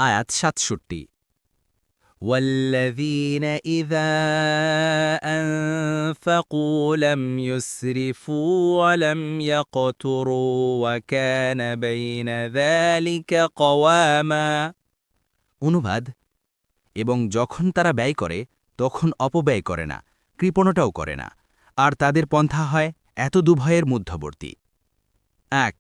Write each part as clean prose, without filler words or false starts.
আয়াত ৬৭। والذين إذا أنفقوا لم يسرفوا ولم يقتروا وكان بين ذلك قواما অনুবাদ, এবং যখন তারা ব্যয় করে তখন অপব্যয় করে না, কৃপণতাও করে না, আর তাদের পন্থা হয় এত দুভয়ের মধ্যবর্তী। ১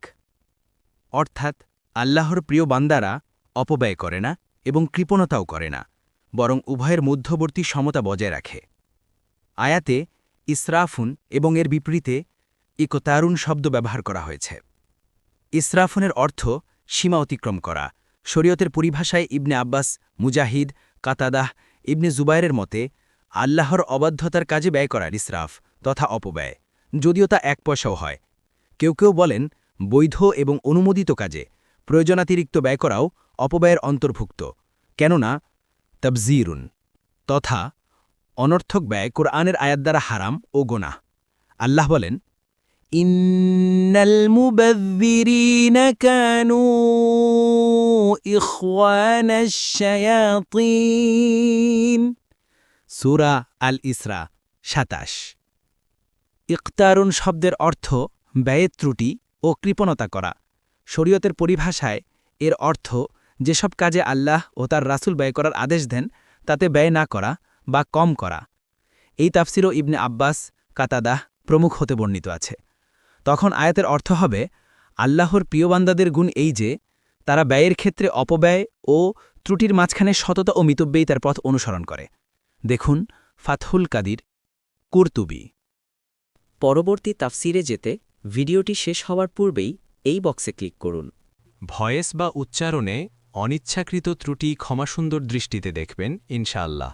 অর্থাৎ আল্লাহর প্রিয় বান্দারা অপব্যয় করে না এবং কৃপণতাও করে না, বরং উভয়ের মধ্যবর্তী সমতা বজায় রাখে। আয়াতে ইসরাফুন এবং এর বিপরীতে ইকতারুন শব্দ ব্যবহার করা হয়েছে। ইসরাফুনের অর্থ সীমা অতিক্রম করা। শরীয়তের পরিভাষায় ইবনে আব্বাস, মুজাহিদ, কাতাদাহ, ইবনে জুবায়েরের মতে আল্লাহর অবাধ্যতার কাজে ব্যয় করার ইসরাফ তথা অপব্যয়, যদিও তা ১ পয়সাও হয়। কেউ কেউ বলেন বৈধ এবং অনুমোদিত কাজে প্রয়োজনাতিরিক্ত ব্যয় করাও অপব্যয়ের অন্তর্ভুক্ত, কেননা তাবজিরুন তথা অনর্থক ব্যয় কোরআনের আয়াত দ্বারা হারাম ও গোনাহ। আল্লাহ বলেন, ইন্নাল মুবাযযিরিনা কানু ইখওয়ানাশ শায়াতিন সূরা আল ইসরা ২৭। ইকতারুন শব্দের অর্থ ব্যয়ের ত্রুটি ও কৃপণতা করা। শরীয়তের পরিভাষায় এর অর্থ যেসব কাজে আল্লাহ ও তার রাসূল ব্যয় করার আদেশ দেন তাতে ব্যয় না করা বা কম করা। এই তাফসিরও ইবনে আব্বাস, কাতাদাহ প্রমুখ হতে বর্ণিত আছে। তখন আয়াতের অর্থ হবে, আল্লাহর প্রিয় বান্দাদের গুণ এই যে তারা ব্যয়ের ক্ষেত্রে অপব্যয় ও ত্রুটির মাঝখানে সততা ও মিতব্যয়ী তার পথ অনুসরণ করে। দেখুন ফাতহুল কাদির, কুরতুবী। পরবর্তী তাফসিরে যেতে ভিডিওটি শেষ হওয়ার পূর্বেই এই বক্সে ক্লিক করুন। ভয়েস বা উচ্চারণে অনিচ্ছাকৃত ত্রুটি ক্ষমাসুন্দর দৃষ্টিতে দেখবেন ইনশাআল্লাহ।